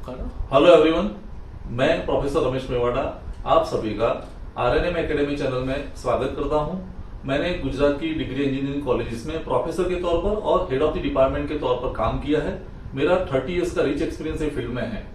Hello everyone, मैं professor Ramesh Mewada आप सभी का आरएनएम एकेडमी चैनल में स्वागत करता हूं। मैंने गुजरात की डिग्री इंजीनियरिंग कॉलेजेस में प्रोफेसर के तौर पर और हेड ऑफ द डिपार्टमेंट के तौर पर काम किया है। मेरा 30 इयर्स का रिच एक्सपीरियंस ये फील्ड में है।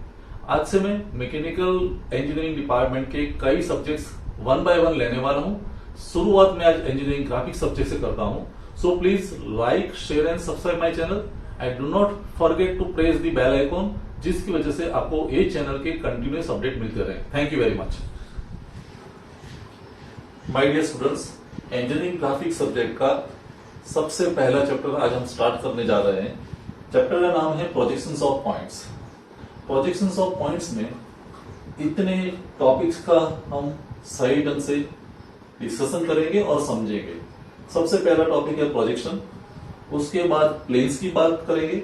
आज से मैं मैकेनिकल इंजीनियरिंग डिपार्टमेंट के कई सब्जेक्ट्स वन बाय वन लेने वाला हूं। शुरुआत में आज इंजीनियरिंग ग्राफिक्स सब्जेक्ट से करता हूं। So please like, share and subscribe my channel and do not forget to press the bell icon, जिसकी वजह से आपको ये चैनल के कंटिन्यूस अपडेट मिलते रहे। Thank you very much. My dear students, engineering graphics subject का सबसे पहला चैप्टर आज हम स्टार्ट करने जा रहे हैं। चैप्टर का नाम है projections of points. Projections of points में इतने टॉपिक्स का हम सही ढंग से डिस्कशन करेंगे और समझेंगे। सबसे पहला टॉपिक है प्रोजेक्शन, उसके बाद प्लेन्स की बात करेंगे,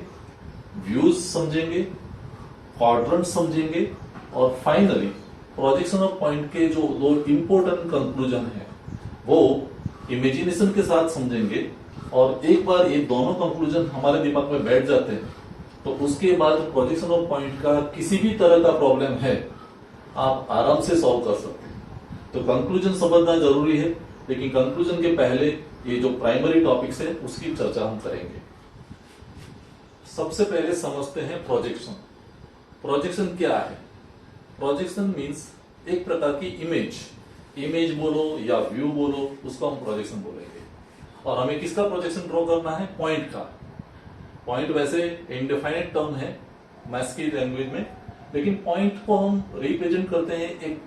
व्यूज समझेंगे, क्वाड्रेंट समझेंगे और फाइनली प्रोजेक्शन ऑफ पॉइंट के जो दो इंपॉर्टेंट कंक्लूजन है वो इमेजिनेशन के साथ समझेंगे। और एक बार ये दोनों कंक्लूजन हमारे दिमाग में बैठ जाते हैं तो उसके बाद प्रोजेक्शन ऑफ पॉइंट का किसी भी तरह का प्रॉब्लम है आप आराम से सॉल्व कर सकते हैं। तो कंक्लूजन समझना जरूरी है, लेकिन कंक्लूजन के पहले ये जो प्राइमरी टॉपिक्स है उसकी चर्चा हम करेंगे। सबसे पहले समझते हैं प्रोजेक्शन। प्रोजेक्शन क्या है? प्रोजेक्शन मीन्स एक प्रकार की इमेज बोलो या व्यू बोलो, उसको हम प्रोजेक्शन बोलेंगे। और हमें किसका प्रोजेक्शन ड्रॉ करना है? पॉइंट का। पॉइंट वैसे इनडेफिनेट टर्म है मैथ्स की लैंग्वेज में, लेकिन पॉइंट को हम रिप्रेजेंट करते हैं एक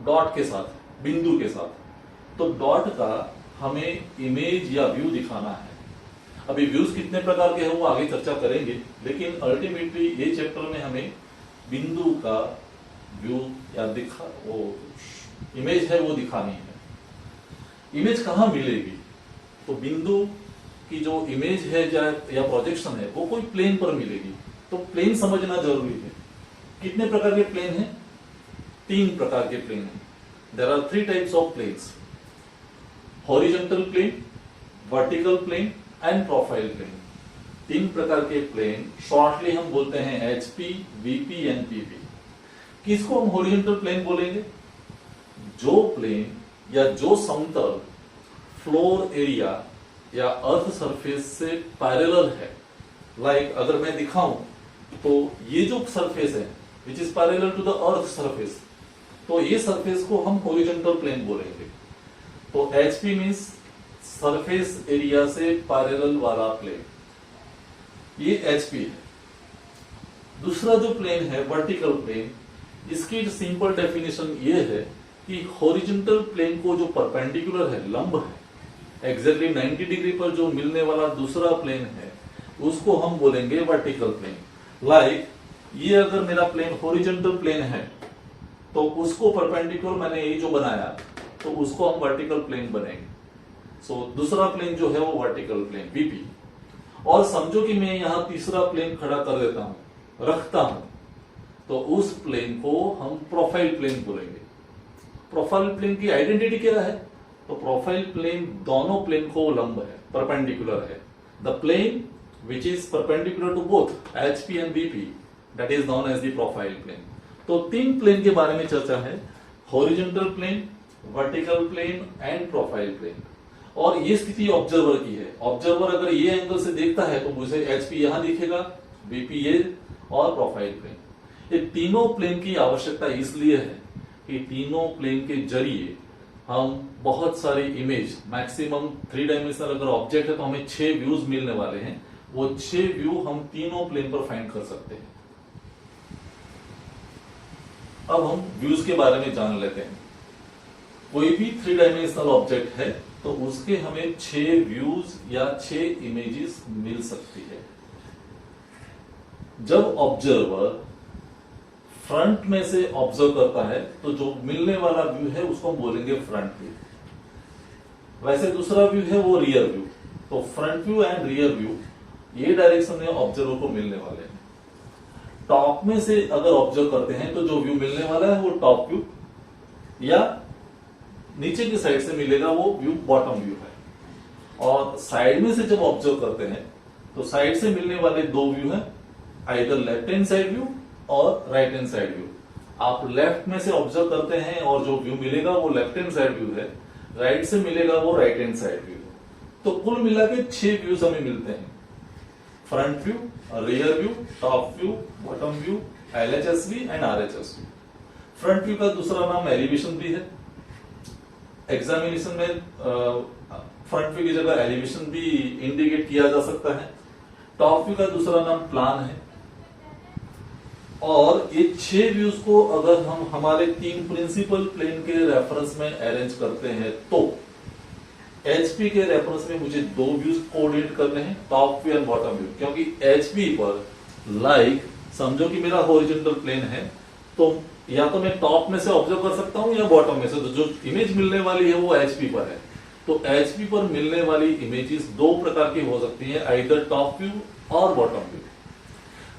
डॉट के साथ, बिंदु के साथ। तो डॉट का हमें इमेज या व्यू दिखाना है। अभी व्यूज कितने प्रकार के हैं वो आगे चर्चा करेंगे, लेकिन अल्टीमेटली ये चैप्टर में हमें बिंदु का व्यू या वो इमेज है वो दिखानी है। इमेज कहाँ मिलेगी? तो बिंदु की जो इमेज है या प्रोजेक्शन है वो कोई प्लेन पर मिलेगी। तो प्लेन समझना जरूरी है। कितने प्रकार के प्लेन हैं? 3 प्रकार के प्लेन हैं। There are 3 types of planes: horizontal plane, vertical plane and profile plane. 3 प्रकार के प्लेन शॉर्टली हम बोलते हैं एचपी, वीपी एंड पीपी। किसको हम हॉरिजॉन्टल प्लेन बोलेंगे? जो प्लेन या जो समतल फ्लोर एरिया या अर्थ सरफेस से पैरेलल है। लाइक अगर मैं दिखाऊं तो ये जो सरफेस है which is parallel to the earth surface, तो ये सरफेस को हम हॉरिजॉन्टल प्लेन बोलेंगे। तो एचपी मीन्स सरफेस एरिया से पैरेलल वाला प्लेन, ये एचपी है। दूसरा जो प्लेन है वर्टिकल प्लेन, इसकी सिंपल डेफिनेशन ये है कि हॉरिजॉन्टल प्लेन को जो परपेंडिकुलर है, लंब है, एग्जैक्टली 90 डिग्री पर जो मिलने वाला दूसरा प्लेन है उसको हम बोलेंगे वर्टिकल प्लेन। लाइक ये अगर मेरा प्लेन हॉरिजॉन्टल प्लेन है तो उसको परपेंडिकुलर मैंने ये जो बनाया तो उसको हम वर्टिकल प्लेन बनेंगे। सो दूसरा प्लेन जो है वो वर्टिकल प्लेन वीपी। और समझो कि मैं यहां तीसरा प्लेन खड़ा कर देता हूं, रखता हूं, तो उस प्लेन को हम प्रोफाइल प्लेन बोलेंगे। प्रोफाइल प्लेन की आइडेंटिटी क्या है? तो प्रोफाइल प्लेन दोनों प्लेन को लंब है, परपेंडिकुलर है। The plane which is perpendicular to both HP and VP, that is known as the profile plane. तो 3 प्लेन के बारे में चर्चा है: horizontal plane, vertical plane and profile plane. और ये स्थिति ऑब्जर्वर की है। ऑब्जर्वर अगर ये एंगल से देखता है तो मुझे एचपी यहां दिखेगा, बीपी ये और प्रोफाइल प्लेन। ये तीनों प्लेन की आवश्यकता इसलिए है कि तीनों प्लेन के जरिए हम बहुत सारी इमेज, मैक्सिमम 3 डायमेंशनल अगर ऑब्जेक्ट है तो हमें 6 व्यूज मिलने वाले हैं। वो 6 व्यू हम तीनों प्लेन पर फाइंड कर सकते हैं। अब हम व्यूज के बारे में जान लेते हैं। कोई भी 3 डायमेंशनल ऑब्जेक्ट है तो उसके हमें 6 व्यूज या 6 इमेजेस मिल सकती है। जब ऑब्जर्वर फ्रंट में से ऑब्जर्व करता है तो जो मिलने वाला व्यू है उसको हम बोलेंगे फ्रंट व्यू। वैसे दूसरा व्यू है वो रियर व्यू। तो front view and rear view ये डायरेक्शन में ऑब्जर्वर को मिलने वाले हैं। टॉप में से अगर ऑब्जर्व करते हैं तो जो व्यू मिलने वाला है वो टॉप व्यू, या नीचे की साइड से मिलेगा वो व्यू बॉटम व्यू है। और साइड में से जब ऑब्जर्व करते हैं तो साइड से मिलने वाले 2 व्यू हैं, either left hand side view और राइट हैंड साइड व्यू। आप लेफ्ट में से ऑब्जर्व करते हैं और जो व्यू मिलेगा वो लेफ्ट हैंड साइड व्यू है, राइट से मिलेगा वो राइट हैंड साइड व्यू। तो कुल मिला के 6 व्यूज हमें मिलते हैं, front view, rear view, top view, bottom view, LHS and RHS view. Front view का दूसरा नाम एलिवेशन भी है। एग्जामिनेशन में फ्रंट व्यू की जगह एलिवेशन भी इंडिकेट किया जा सकता है। टॉप व्यू का दूसरा नाम प्लान है। और ये 6 व्यूज को अगर हम हमारे 3 प्रिंसिपल प्लेन के रेफरेंस में अरेंज करते हैं तो HP के रेफरेंस में मुझे 2 व्यूज कोऑर्डिनेट करने हैं, top view and bottom view. क्योंकि HP पर समझो कि मेरा हॉरिजॉन्टल प्लेन है, तो या तो मैं टॉप में से ऑब्जर्व कर सकता हूं या बॉटम में से। तो जो इमेज मिलने वाली है वो HP पर है। तो HP पर मिलने वाली इमेजेस 2 प्रकार की हो सकती है, आइदर टॉप व्यू और बॉटम व्यू।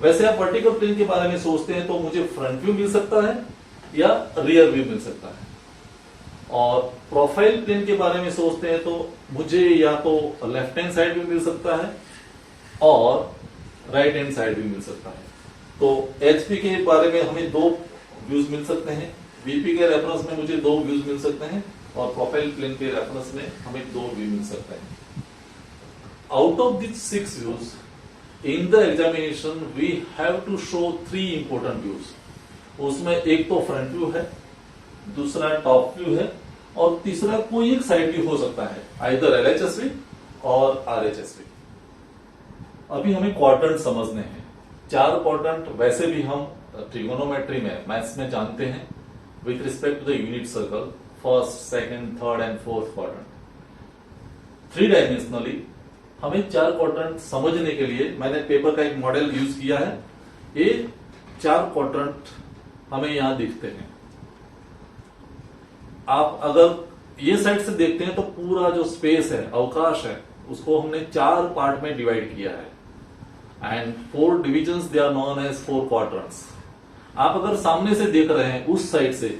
वैसे आप वर्टिकल प्लेन के बारे में सोचते हैं तो मुझे फ्रंट व्यू मिल सकता है या रियर व्यू मिल सकता है। और प्रोफाइल प्लेन के बारे में सोचते हैं तो मुझे या तो लेफ्ट हैंड साइड व्यू मिल सकता है और राइट हैंड साइड व्यू मिल सकता है। तो HP के बारे में हमें 2 व्यूज मिल सकते हैं, VP के रेफरेंस में मुझे 2 व्यूज मिल सकते हैं और प्रोफाइल प्लेन के रेफरेंस में हमें 2 व्यू मिल सकते हैं। Out of this 6 views in the examination we have to show 3 important views. उसमें एक तो फ्रंट व्यू है, दूसरा टॉप व्यू है और तीसरा कोई एक साइड व्यू हो सकता है, आइदर LHS और RHS। अभी हमें क्वाड्रेंट समझने हैं। 4 क्वाड्रेंट वैसे भी हम ट्रिगोनोमेट्री में, मैथ्स में जानते हैं with respect to the unit circle, first, second, third and fourth quadrant. 3 dimensionally हमें 4 क्वाड्रेंट समझने के लिए मैंने पेपर का एक मॉडल यूज किया है। ये 4 क्वाड्रेंट हमें यहां दिखते हैं। आप अगर ये साइड से देखते हैं तो पूरा जो स्पेस है, अवकाश है, उसको हमने 4 पार्ट में डिवाइड किया है and 4 divisions they are known as 4 quadrants. आप अगर सामने से देख रहे हैं उस साइड से,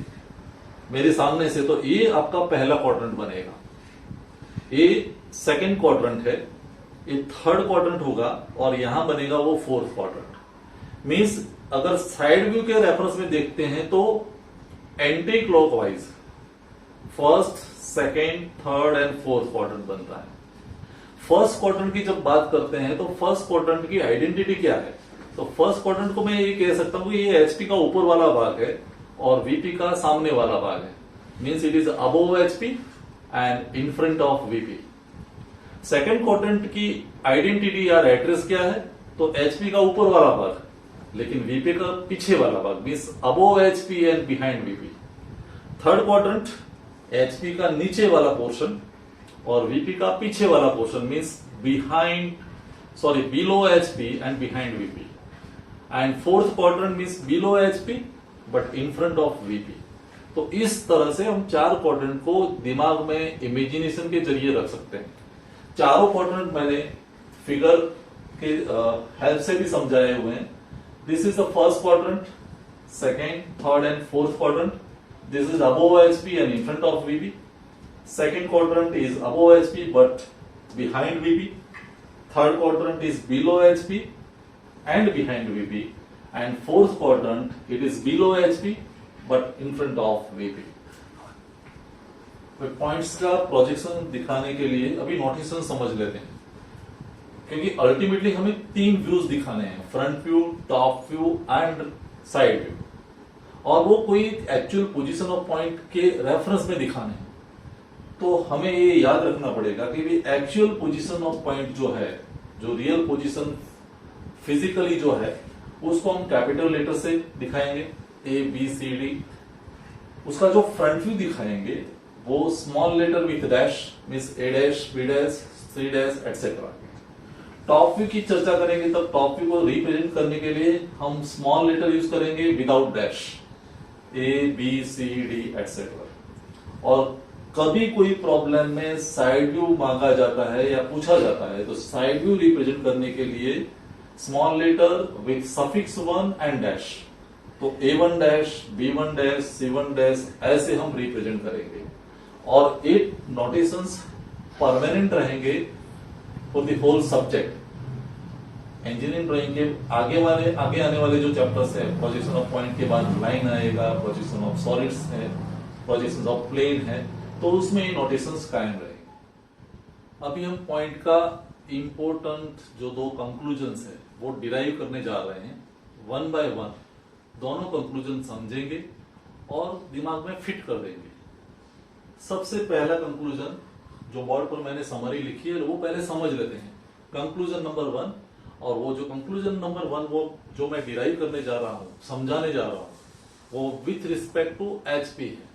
मेरे सामने से, तो ये आपका पहला क्वाड्रेंट बनेगा, ये सेकंड क्वाड्रेंट है, ये थर्ड क्वाड्रेंट होगा और यहां बनेगा वो फोर्थ क्वाड्रेंट। मींस अगर साइड व्यू के रेफरेंस में देखते हैं तो anti clockwise first, second, third and fourth quadrant बनता है। फर्स्ट क्वाड्रेंट की जब बात करते हैं तो फर्स्ट क्वाड्रेंट की आइडेंटिटी क्या है? तो फर्स्ट क्वाड्रेंट को मैं ये कह सकता हूं कि ये HP का ऊपर वाला भाग है और VP का सामने वाला भाग है। Means it is above HP and in front of VP। Second quadrant की आइडेंटिटी या एड्रेस क्या है? तो HP का ऊपर वाला भाग लेकिन VP का पीछे वाला भाग, means above HP and behind VP। Third quadrant HP का नीचे वाला पोर्शन और VP का पीछे वाला portion, means below HP and behind VP। And fourth quadrant means below HP but in front of VP। तो इस तरह से हम 4 क्वाड्रेंट को दिमाग में इमेजिनेशन के जरिए रख सकते हैं। चारों क्वाड्रेंट मैंने फिगर के हेल्प से भी समझाए हुए हैं। This is the first quadrant, second, third and fourth quadrant. This is above HP and in front of VP. Second quadrant is above HP but behind VP. Third quadrant is below HP and behind VP. And fourth quadrant, it is below HP but in front of VP. Points का projection दिखाने के लिए अभी notation समझ लेते हैं, क्योंकि ultimately हमें 3 व्यूज दिखाने हैं, front view, top view and side view, और वो कोई एक्चुअल पोजीशन ऑफ पॉइंट के रेफरेंस में दिखाने हैं। तो हमें ये याद रखना पड़ेगा कि भी एक्चुअल पोजीशन ऑफ पॉइंट जो है, जो रियल पोजीशन फिजिकली जो है, उसको हम कैपिटल लेटर से दिखाएंगे, ABCD। उसका जो फ्रंट व्यू दिखाएंगे वो small letter with dash, means A dash, B dash, C dash etcetera. Top view की चर्चा करेंगे तब टॉप व्यू को रिप्रेजेंट करने के लिए हम स्मॉल लेटर यूज करेंगे विदाउट डैश, ABCD एटसेट्रा। और कभी कोई प्रॉब्लम में साइड व्यू मांगा जाता है या पूछा जाता है तो साइड व्यू रिप्रेजेंट करने के लिए small letter with suffix 1 and dash, तो A1 dash, B1 dash, C1 dash ऐसे हम रिप्रेजेंट करेंगे। और 8 नोटेशंस परमानेंट रहेंगे for the whole subject. Engineering drawing के आगे आने वाले जो चैप्टर्स है, प्रोजेक्शन ऑफ पॉइंट के बाद लाइन आएगा, प्रोजेक्शन ऑफ सॉलिड्स है, प्रोजेक्शन ऑफ प्लेन है, तो उसमें ये नोटेशंस कायम रहेंगे। अभी हम पॉइंट का इंपॉर्टेंट जो दो कंक्लूजन्स है वो डिराइव करने जा रहे हैं। वन बाय वन दोनों कंक्लूजन समझेंगे और दिमाग में फिट कर देंगे। सबसे पहला कंक्लूजन जो बोर्ड पर मैंने समरी लिखी है वो पहले समझ लेते हैं। कंक्लूजन नंबर 1, और वो जो कंक्लूजन नंबर 1 वो जो मैं डिराइव करने जा रहा हूं, समझाने जा रहा हूं, वो विथ रिस्पेक्ट टू एचपी है।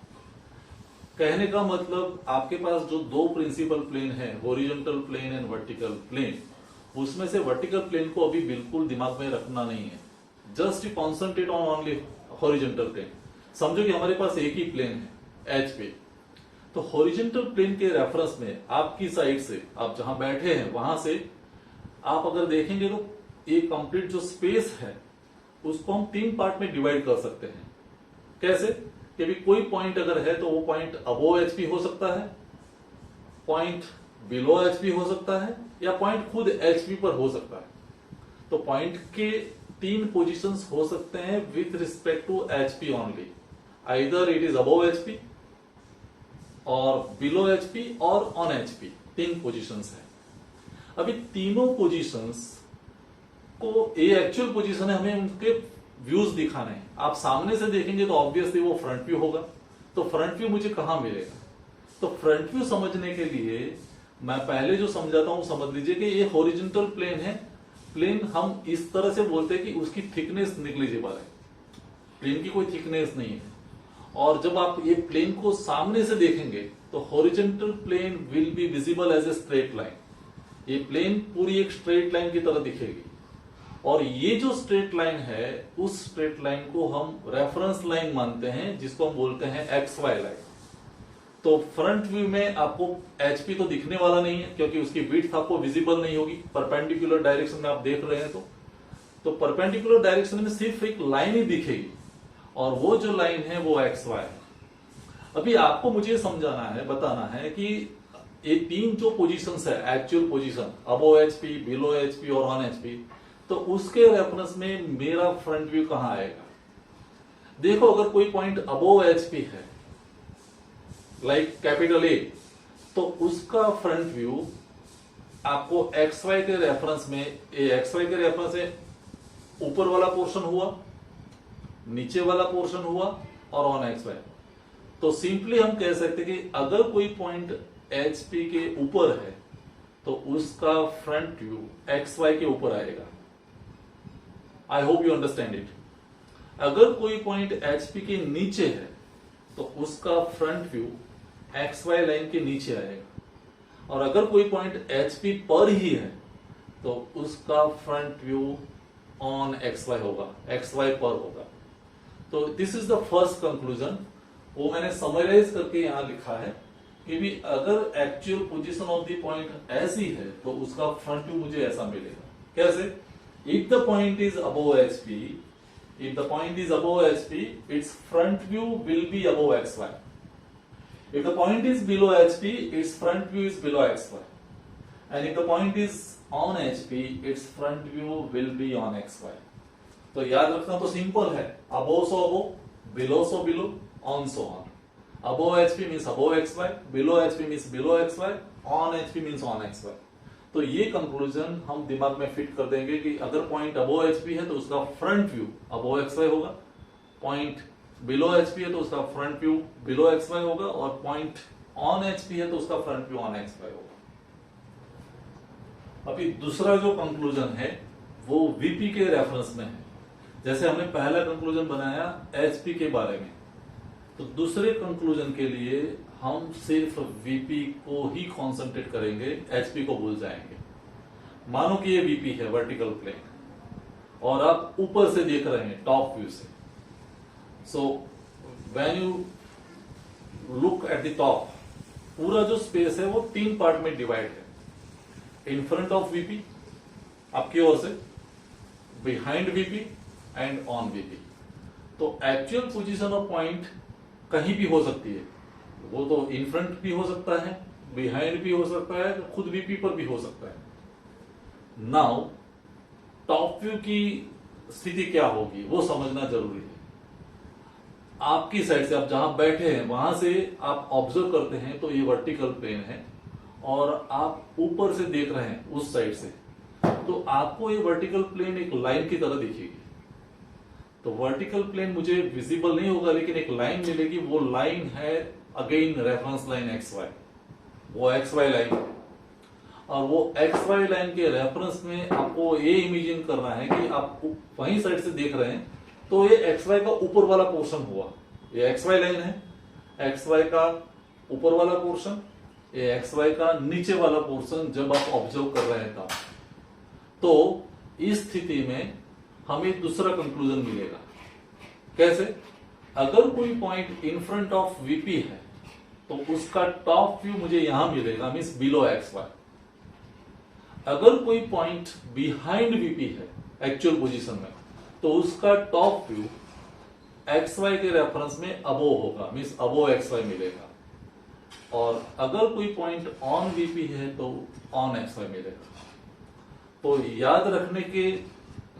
कहने का मतलब आपके पास जो दो प्रिंसिपल प्लेन है, horizontal plane and vertical plane, उसमें से वर्टिकल प्लेन को अभी बिल्कुल दिमाग में रखना नहीं है। Just concentrate on only horizontal plane. समझो कि हमारे पास एक ही प्लेन है एच पे, तो हॉरिजॉन्टल प्लेन के रेफरेंस में आपकी साइड से, आप जहां बैठे हैं वहां से आप अगर देखेंगे तो ये कंप्लीट जो स्पेस है उसको हम 3 पार्ट में डिवाइड कर सकते हैं। कैसे? कि भी कोई पॉइंट अगर है तो वो पॉइंट अबोव एचपी हो सकता है, पॉइंट बिलो एचपी हो सकता है, या पॉइंट खुद एचपी पर हो सकता है। तो पॉइंट के 3 पोजीशंस हो सकते हैं with respect to HP only. Either it is above HP or below HP or on HP. 3 positions है। अभी तीनों पोजीशंस को ये एक्चुअल पोजीशन है, हमें उनके व्यूज दिखाने हैं। आप सामने से देखेंगे तो ऑब्वियसली वो फ्रंट व्यू होगा। तो फ्रंट व्यू मुझे कहां मिलेगा? तो फ्रंट व्यू समझने के लिए मैं पहले जो समझाता हूं समझ लीजिए कि ये हॉरिजॉन्टल प्लेन है। प्लेन हम इस तरह से बोलते हैं कि उसकी थिकनेस निग्लिजिबल है, प्लेन की कोई थिकनेस नहीं है। और जब आप ये प्लेन को सामने से देखेंगे तो horizontal plane will be visible as a straight line. ये प्लेन पूरी एक स्ट्रेट लाइन की तरह दिखेगी, और ये जो स्ट्रेट लाइन है उस स्ट्रेट लाइन को हम रेफरेंस लाइन मानते हैं, जिसको हम बोलते हैं एक्स वाई लाइन। तो फ्रंट व्यू में आपको एचपी तो दिखने वाला नहीं है, क्योंकि उसकी विड्थ आपको विजिबल नहीं होगी। परपेंडिकुलर डायरेक्शन में आप देख रहे हैं तो परपेंडिकुलर डायरेक्शन में सिर्फ एक लाइन ही दिखेगी, और वो जो लाइन है वो एक्स वाई है। अभी आपको मुझे समझाना है, बताना है कि ये 3 जो पोजीशंस है, actual position above HP, below HP or on HP, तो उसके रेफरेंस में मेरा फ्रंट व्यू कहां आएगा? देखो, अगर कोई पॉइंट अबोव एचपी है लाइक कैपिटल ए, तो उसका फ्रंट व्यू आपको एक्स वाई के रेफरेंस में, एक्स वाई के रेफरेंस में ऊपर वाला पोर्शन हुआ, नीचे वाला पोर्शन हुआ और ऑन एक्स वाई। तो सिंपली हम कह सकते हैं कि अगर कोई पॉइंट एचपी के ऊपर है तो उसका फ्रंट व्यू एक्स वाई के ऊपर आएगा। I hope you understand it. अगर कोई पॉइंट एचपी के नीचे है तो उसका front view X Y line के नीचे आएगा, और अगर कोई पॉइंट एचपी पर ही है तो उसका front view on X Y होगा, एक्स वाई पर होगा। तो this is the first conclusion, वो मैंने समराइज करके यहां लिखा है कि भी अगर actual position of the point ऐसी है तो उसका फ्रंट व्यू मुझे ऐसा मिलेगा। कैसे? If the point is above HP, if the point is above HP, its front view will be above XY. If the point is below HP, its front view is below XY. And if the point is on HP, its front view will be on XY. तो याद रखना तो simple है, above so above, below so below, on so on. Above HP means above XY, below HP means below XY, on HP means on XY. तो ये conclusion हम दिमाग में फिट कर देंगे कि अगर पॉइंट अबोव एचपी है तो उसका फ्रंट व्यू अबोव एक्सवाई होगा, पॉइंट बिलो एचपी है तो उसका फ्रंट व्यू बिलो एक्सवाई होगा, और पॉइंट ऑन एचपी है तो उसका फ्रंट व्यू ऑन एक्सवाई होगा। अभी दूसरा जो कंक्लूजन है वो वीपी के रेफरेंस में है। जैसे हमने पहला कंक्लूजन बनाया एचपी के बारे में, तो दूसरे कंक्लूजन के लिए हम सिर्फ वीपी को ही कॉन्सेंट्रेट करेंगे, एचपी को भूल जाएंगे। मानो कि ये वीपी है वर्टिकल प्लेन, और आप ऊपर से देख रहे हैं टॉप व्यू से। So when you look at the top, पूरा जो स्पेस है वो 3 पार्ट में डिवाइड है। इन फ्रंट ऑफ वीपी आपकी ओर से, behind VP and on VP. तो एक्चुअल पोजीशन ऑफ पॉइंट कहीं भी हो सकती है, वो तो इन फ्रंट भी हो सकता है, बिहाइंड भी हो सकता है, खुद वीपी पर भी हो सकता है। नाउ टॉप व्यू की स्थिति क्या होगी वो समझना जरूरी है। आपकी साइड से आप जहां बैठे हैं वहां से आप ऑब्जर्व करते हैं तो ये वर्टिकल प्लेन है और आप ऊपर से देख रहे हैं उस साइड से, तो आपको ये वर्टिकल प्लेन एक लाइन की तरह दिखेगी। तो वर्टिकल प्लेन मुझे विजिबल नहीं होगा लेकिन एक लाइन मिलेगी, वो लाइन है again reference line X Y, वो एक्स वाई लाइन है। और वो एक्स वाई लाइन के रेफरेंस में आपको ये इमेजिन करना है कि आप वहीं साइड से देख रहे हैं, तो ये एक्स वाई का ऊपर वाला पोर्शन हुआ, ये एक्स वाई लाइन है, एक्स वाई का ऊपर वाला पोर्शन, ये एक्स वाई का नीचे वाला पोर्शन जब आप ऑब्जर्व कर रहे हैं तब। तो इस स्थिति में हमें दूसरा कंक्लूजन मिलेगा। कैसे? अगर कोई point in front of VP है तो उसका टॉप व्यू मुझे यहां मिलेगा, मींस बिलो एक्स वाई। अगर कोई पॉइंट बिहाइंड वीपी है एक्चुअल पोजीशन में, तो उसका टॉप व्यू एक्स वाई के रेफरेंस में अबोव होगा, मींस अबोव एक्स वाई मिलेगा। और अगर कोई पॉइंट ऑन वीपी है तो ऑन एक्स वाई मिलेगा। तो याद रखने के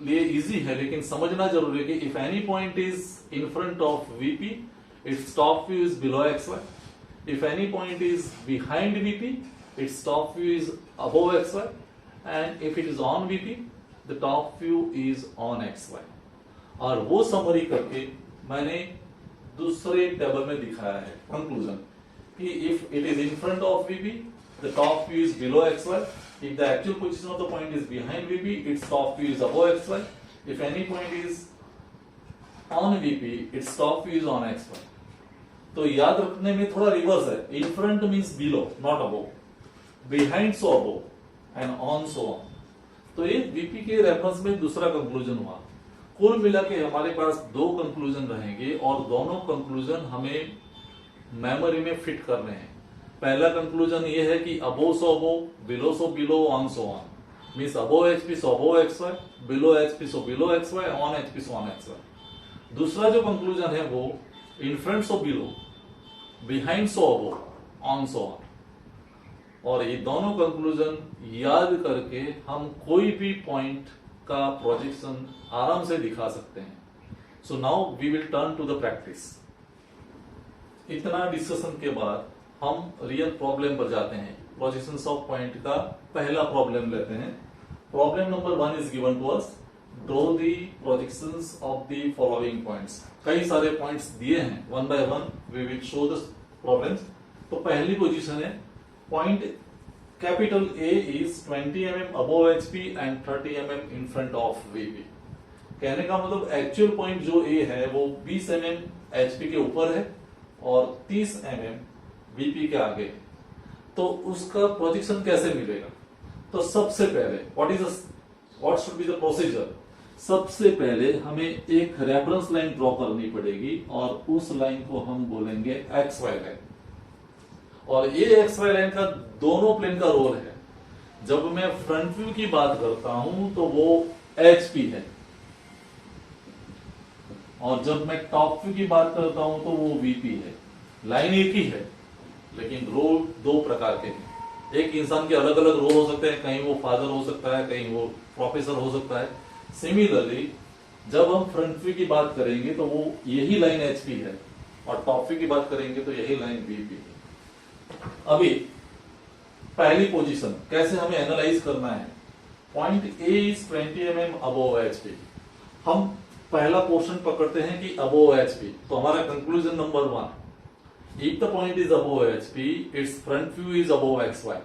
लिए इजी है लेकिन समझना जरूरी है कि if any point is in front of VP, its top view is below X Y. If any point is behind VP, its top view is above X Y. And if it is on VP, the top view is on X Y. और वो summary करके मैंने दूसरे table में दिखाया है conclusion कि if it is in front of VP, the top view is below X Y. If the actual position of the point is behind VP, its top view is above XY. If any point is on VP, its top view is on XY. तो याद रखने में थोड़ा reverse है। In front means below, not above. Behind so above, and on so on. तो ये VP के reference में दूसरा कंक्लूजन हुआ। कुल मिला के हमारे पास दो कंक्लूजन रहेंगे और दोनों कंक्लूजन हमें मेमोरी में फिट करने हैं। पहला कंक्लूजन ये है कि above so above, below so below, on so on, means above HP so above X Y, below HP so below X Y, on HP so on X Y. दूसरा जो conclusion है वो in front so below, behind so above, on so on. और ये दोनों conclusion याद करके हम कोई भी पॉइंट का प्रोजेक्शन आराम से दिखा सकते हैं। So now we will turn to the practice. इतना डिस्कशन के बाद हम रियल प्रॉब्लम पर जाते हैं। प्रोजेक्शंस ऑफ पॉइंट का पहला प्रॉब्लम लेते हैं। Problem number 1 is given to us, draw the projections of the following points. कई सारे पॉइंट्स दिए हैं, one by one we will show the problems. तो पहली पोजीशन है point capital A is 20 mm above HP and 30 mm in front of VP. कहने का मतलब एक्चुअल पॉइंट जो ए है वो 20 mm एचपी के ऊपर है और 30 mm वीपी के आगे। तो उसका प्रोजेक्शन कैसे मिलेगा? तो सबसे पहले what should be the procedure? सबसे पहले हमें एक रेफरेंस लाइन ड्रॉ करनी पड़ेगी और उस लाइन को हम बोलेंगे एक्स वाई लाइन। और ये एक्स वाई लाइन का दोनों प्लेन का रोल है। जब मैं फ्रंट व्यू की बात करता हूं तो वो एचपी है, और जब मैं टॉप व्यू की बात करता हूं तो वो वीपी है। लाइन एक ही है लेकिन रोल दो प्रकार के हैं। एक इंसान के अलग अलग रोल हो सकते हैं, कहीं वो फादर हो सकता है, कहीं वो प्रोफेसर हो सकता है। सिमिलरली जब हम फ्रंट व्यू की बात करेंगे तो वो यही लाइन एचपी है और टॉप व्यू की बात करेंगे तो यही लाइन वीपी है। अभी पहली पोजीशन कैसे हमें एनालाइज करना है? Point A is 20 mm above HP. हम पहला पोर्शन पकड़ते हैं कि अबोव एचपी, तो हमारा conclusion number 1, if the point is above HP, its front view is above XY.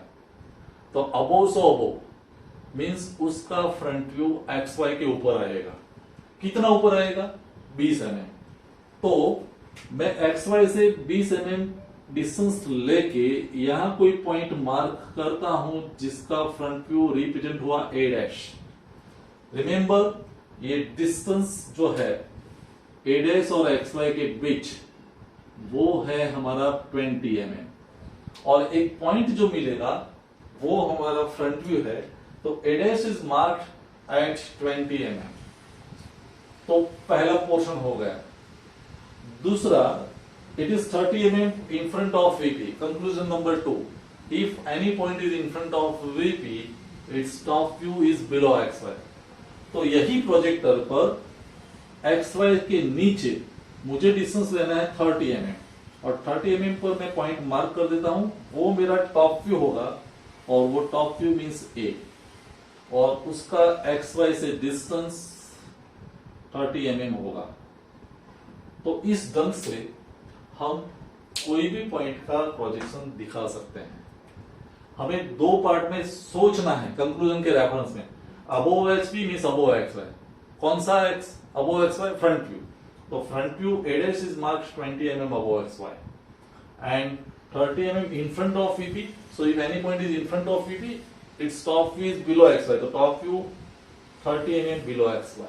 तो above so above means उसका फ्रंट व्यू XY के ऊपर आएगा। कितना ऊपर आएगा? 20 mm। तो मैं XY से 20 mm डिस्टेंस लेके यहां कोई पॉइंट मार्क करता हूं जिसका फ्रंट व्यू रिप्रेजेंट हुआ A'। रिमेंबर ये डिस्टेंस जो है A' और XY के बीच वो है हमारा 20 mm। और एक पॉइंट जो मिलेगा वो हमारा फ्रंट व्यू है, तो A' is marked at 20 mm। तो पहला पोर्शन हो गया। दूसरा, it is 30 mm in front of VP। Conclusion number 2, if any point is in front of VP, it's top view is below XY। तो यही projector पर एक्स वाई के नीचे मुझे डिस्टेंस लेना है 30 mm और 30 mm पर मैं पॉइंट मार्क कर देता हूं, वो मेरा टॉप व्यू होगा और वो टॉप व्यू मींस ए और उसका एक्स वाई से डिस्टेंस 30 mm होगा। तो इस ढंग से हम कोई भी पॉइंट का प्रोजेक्शन दिखा सकते हैं। हमें दो पार्ट में सोचना है कंक्लूजन के रेफरेंस में। Above HP means above X Y, कौन सा X above X Y? Front view. तो front view A dash is marked 20 mm above XY and 30 mm in front of VP. So if any point is in front of VP, its top view is below XY. तो top view 30 mm below XY.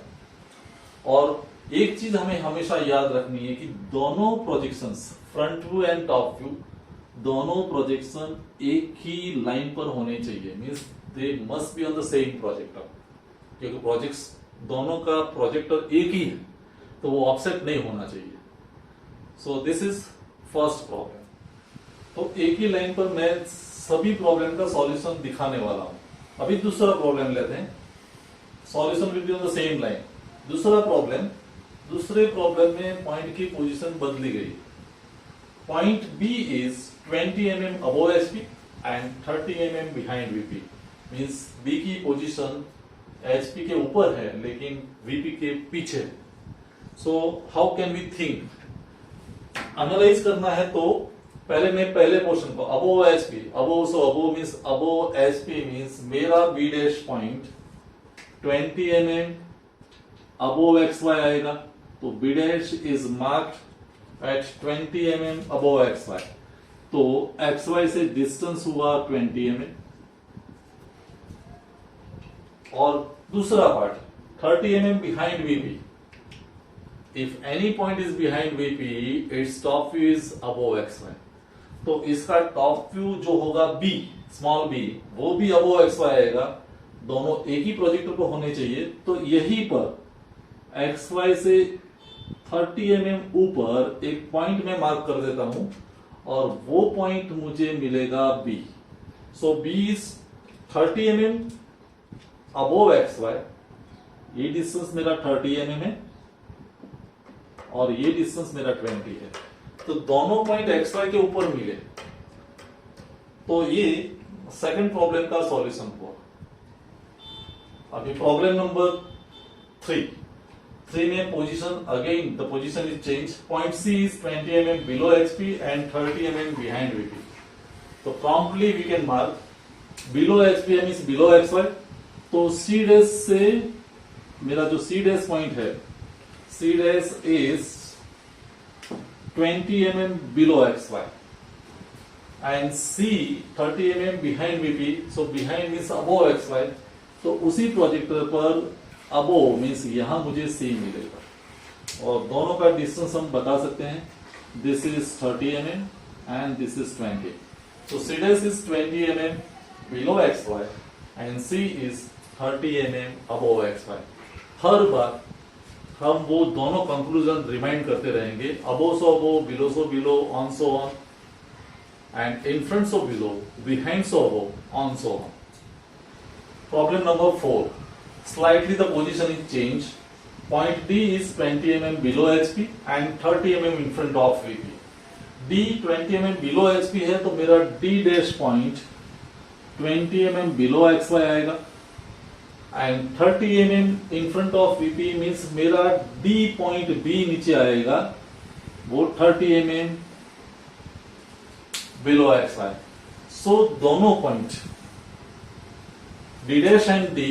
और एक चीज हमें हमेशा याद रखनी है कि दोनों projections front view and top view दोनों प्रोजेक्शन एक ही लाइन पर होने चाहिए, means they must be on the same projector, क्योंकि प्रोजेक्ट्स दोनों का प्रोजेक्टर एक ही है तो वो ऑफसेट नहीं होना चाहिए। So this is first problem. तो एक ही लाइन पर मैं सभी प्रॉब्लम का सॉल्यूशन दिखाने वाला हूं। अभी दूसरा प्रॉब्लम लेते हैं, solution will be on the same line. दूसरा प्रॉब्लम, दूसरे प्रॉब्लम में पॉइंट की पोजीशन बदली गई। Point B is 20 mm above HP and 30 mm behind VP, means B की पोजीशन एचपी के ऊपर है लेकिन वीपी के पीछे है। So how can we think? Analyse करना है तो पहले मैं पहले पोर्शन को above HP, above, so above means above HP means मेरा B dash point 20 mm above X Y आएगा, तो B dash is marked at 20 mm above X Y. तो एक्स वाई से डिस्टेंस हुआ 20 mm। और दूसरा part 30 mm behind VP. If any point is behind VP, its top view is above XY. तो इसका top view जो होगा B, small b, वो भी above XY आएगा। दोनों एक ही प्रोजेक्टर पर होने चाहिए। तो यहीं पर XY से 30 mm ऊपर एक पॉइंट में मार्क कर देता हूं और वो पॉइंट मुझे मिलेगा B. So B is 30 mm above XY। ये डिस्टेंस मेरा 30 mm है और ये डिस्टेंस मेरा 20 है। तो दोनों पॉइंट एक्स वाई के ऊपर मिले। तो ये सेकंड प्रॉब्लम का सॉल्यूशन हुआ। अभी प्रॉब्लम नंबर 3 में position, again the position is change. Point C is 20 mm below HP and 30 mm behind VP. तो promptly we can mark below HP means below X Y. तो C dash से मेरा जो C dash point है, C dash is 20 mm below XY and C 30 mm behind VP. So behind means above XY. तो उसी projector पर above means यहां मुझे C मिलेगा और दोनों का डिस्टेंस हम बता सकते हैं। This is 30 mm and this is 20. So C dash is 20 mm below XY and C is 30 mm above XY. हर बार हम वो दोनों कंक्लूजन रिमाइंड करते रहेंगे, above so above, below so below, on so on, and in front so below, behind so above, on so on. Problem number 4, slightly the position is change. Point D is 20 mm below HP and 30 mm in front of VP. D 20 mm below HP है तो मेरा D dash point 20 mm below X Y आएगा and 30 mm in front of VP means मेरा D point B नीचे आएगा, वो 30 mm below X Y. So दोनों point D dash and D,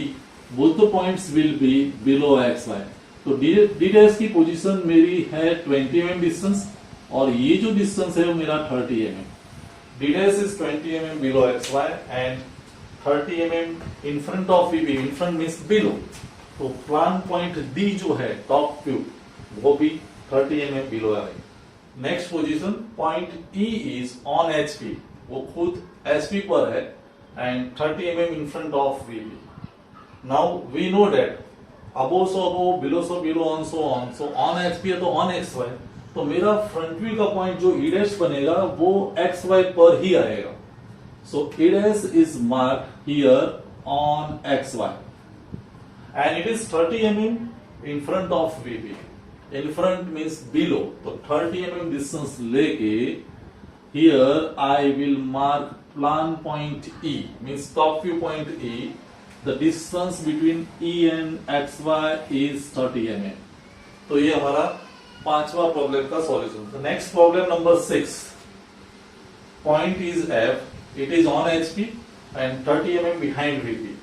both the points will be below X Y. तो D dash की position मेरी है 20 mm distance और ये जो डिस्टेंस है वो मेरा 30 mm। D dash is 20 mm below XY and 30 mm in front of VP, in front means below। तो प्लान पॉइंट D जो है टॉप व्यू वो भी 30 mm below है। Next position point E is on HP, वो खुद HP पर है and 30 mm in front of VP। Now we know that above so above, below so below, on so on, so on HP है तो on XY। तो मेरा front view का point जो E डैश बनेगा वो XY पर ही आएगा। So E dash is marked here on XY and it is 30 mm in front of VP. In front means below. तो 30 mm distance लेके here I will mark plan point E, means top view point E. The distance between E and XY is 30 mm. तो ये हमारा पांचवा problem का solution. Next problem number 6, point is F, it is on HP and 30 mm behind VP।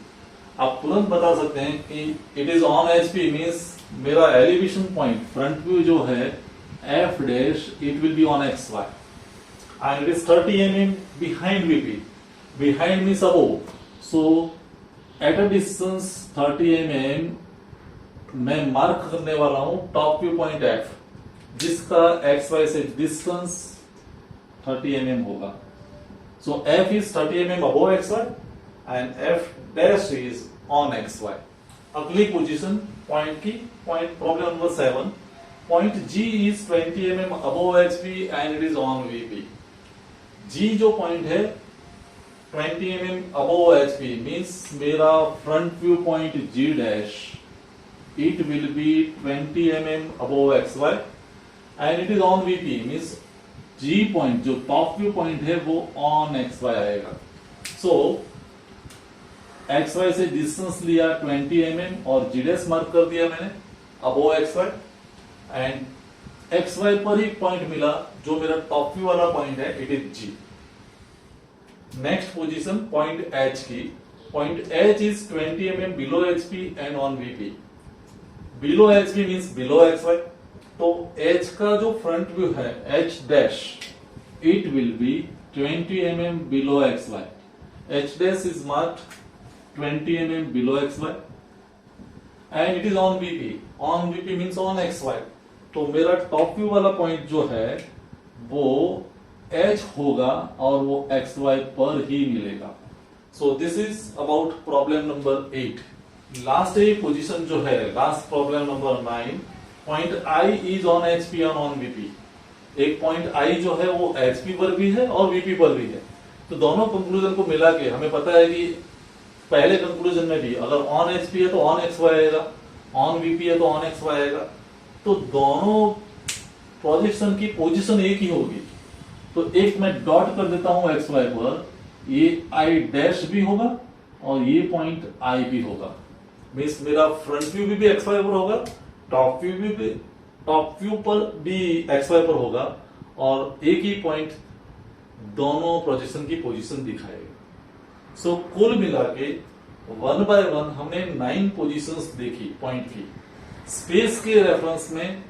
आप तुरंत बता सकते हैं कि it is on HP means मेरा एलिवेशन पॉइंट फ्रंट व्यू जो है F dash it will be on XY and it is 30 mm behind VP। Behind means above, so at a distance 30 mm मैं मार्क करने वाला हूं top view point F, जिसका XY से distance 30 mm होगा। सो F is 30 mm above XY and F dash is on XY। अगली position point की, point problem number 7, point G is 20 mm above HP and it is on VP। G जो point है 20 mm above HP means मेरा front view point G dash it will be 20 mm above XY and it is on VP means G point जो top view point है वो on XY आएगा। सो XY से distance लिया 20 mm और G dash mark कर दिया मैंने above XY एंड XY पर ही पॉइंट मिला जो मेरा टॉप व्यू वाला पॉइंट है, it is G। Next position point H की, point H is 20 mm below HP and on VP। Below HP means below XY, तो H का जो फ्रंट व्यू है H dash it will be 20 mm below XY। H dash is marked 20 mm below XY and it is on VP। On VP means on XY, तो मेरा top view वाला point जो है वो H होगा और वो XY पर ही मिलेगा। So this is about problem number 8। Last ये पोजीशन जो है, last problem number 9, point I is on HP और ऑन VP। एक पॉइंट I जो है वो HP पर भी है और VP पर भी है, तो दोनों कंक्लूजन को मिला के हमें पता है कि पहले कंक्लूजन में भी अगर ऑन HP है तो ऑन XY आएगा, ऑन VP है तो ऑन XY आएगा, तो दोनों प्रोजेक्शन की पोजीशन एक ही होगी। तो एक मैं डॉट कर देता हूं XY पर, ये I डैश भी होगा और ये पॉइंट I भी होगा, मीन्स मेरा फ्रंट व्यू भी XY पर होगा, टॉप व्यू पर भी XY पर होगा और एक ही पॉइंट दोनों प्रोजेक्शन की पोजीशन दिखाएगा। सो कुल मिला के 1 by 1 हमने 9 पोजीशंस देखी पॉइंट की। स्पेस के रेफरेंस में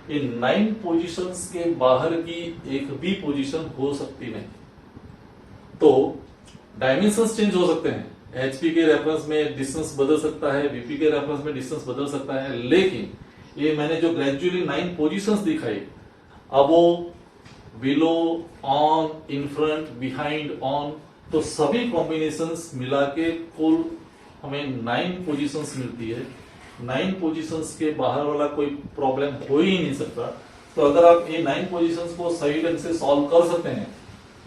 इन 9 पोजीशंस के बाहर की एक भी पोजीशन हो सकती नहीं। तो डायमेंशंस चेंज हो सकते हैं, HP के रेफरेंस में डिस्टेंस बदल सकता है, VP के रेफरेंस में डिस्टेंस बदल सकता है, लेकिन ये मैंने जो ग्रेजुअली 9 पोजीशंस दिखाई, above, below, on, in front, behind, on, तो सभी कॉम्बिनेशंस मिला के कुल हमें 9 पोजीशंस मिलती है। 9 पोजीशंस के बाहर वाला कोई प्रॉब्लम हो ही नहीं सकता। तो अगर आप ये 9 पोजीशंस को सही ढंग से सॉल्व कर सकते हैं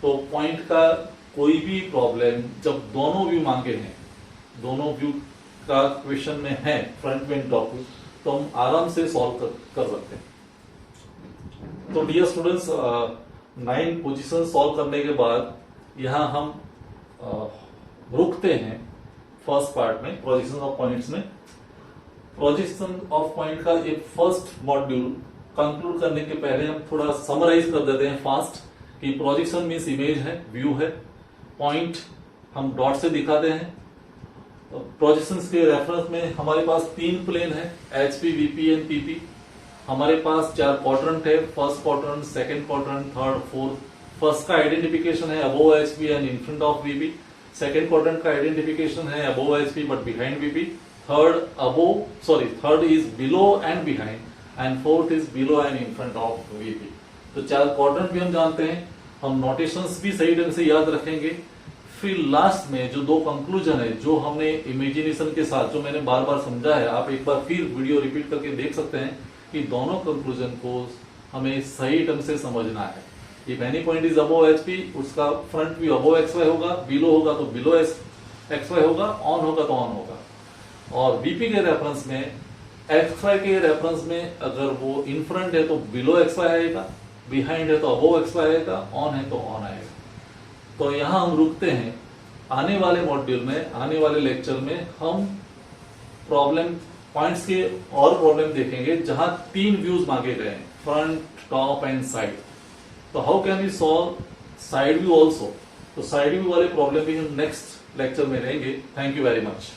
तो पॉइंट का कोई भी प्रॉब्लम जब दोनों व्यू मांगे हैं, दोनों व्यू का क्वेश्चन में है front view and top view, तो हम आराम से सॉल्व कर सकते हैं। तो डियर स्टूडेंट्स, 9 पोजीशन सॉल्व करने के बाद यहां हम रुकते हैं फर्स्ट पार्ट में, प्रोजेक्शन ऑफ पॉइंट्स में। प्रोजेक्शन ऑफ पॉइंट का एक फर्स्ट मॉड्यूल कंक्लूड करने के पहले हम थोड़ा समराइज कर देते हैं फास्ट कि प्रोजेक्शन मीन्स इमेज है, व्यू है, पॉइंट हम डॉट से दिखाते हैं। प्रोजेक्शंस के रेफरेंस में हमारे पास 3 प्लेन है, HP, VP एंड PP। हमारे पास 4 क्वाड्रेंट है, first quadrant, second quadrant, third, fourth. First का आइडेंटिफिकेशन है above HP and in front of VP। Second quadrant का आइडेंटिफिकेशन है above HP but behind VP। Third is below and behind and fourth is below and in front of VP। तो 4 quadrant भी हम जानते हैं, हम notations भी सही ढंग से याद रखेंगे। फिर लास्ट में जो 2 कंक्लूजन है, जो हमने इमेजिनेशन के साथ, जो मैंने बार बार समझा है, आप एक बार फिर वीडियो रिपीट करके देख सकते हैं कि दोनों कंक्लूजन को हमें सही ढंग से समझना है। If any point is above HP, उसका फ्रंट व्यू अबोव XY होगा, बिलो होगा तो बिलो XY होगा, ऑन होगा तो ऑन होगा। और वीपी के रेफरेंस में एक्स वाई के रेफरेंस में अगर वो इन फ्रंट है तो बिलो एक्स वाई आएगा, बिहाइंड है तो अबोव एक्स वाई आएगा, ऑन है तो ऑन आएगा। तो यहां हम रुकते हैं। आने वाले मॉड्यूल में, आने वाले लेक्चर में हम प्रॉब्लम पॉइंट्स के और प्रॉब्लम देखेंगे जहां 3 व्यूज मांगे गए हैं, फ्रंट, टॉप एंड साइड। तो how can we solve side view also. तो साइड व्यू वाले प्रॉब्लम भी हम नेक्स्ट लेक्चर में लेंगे। Thank you very much.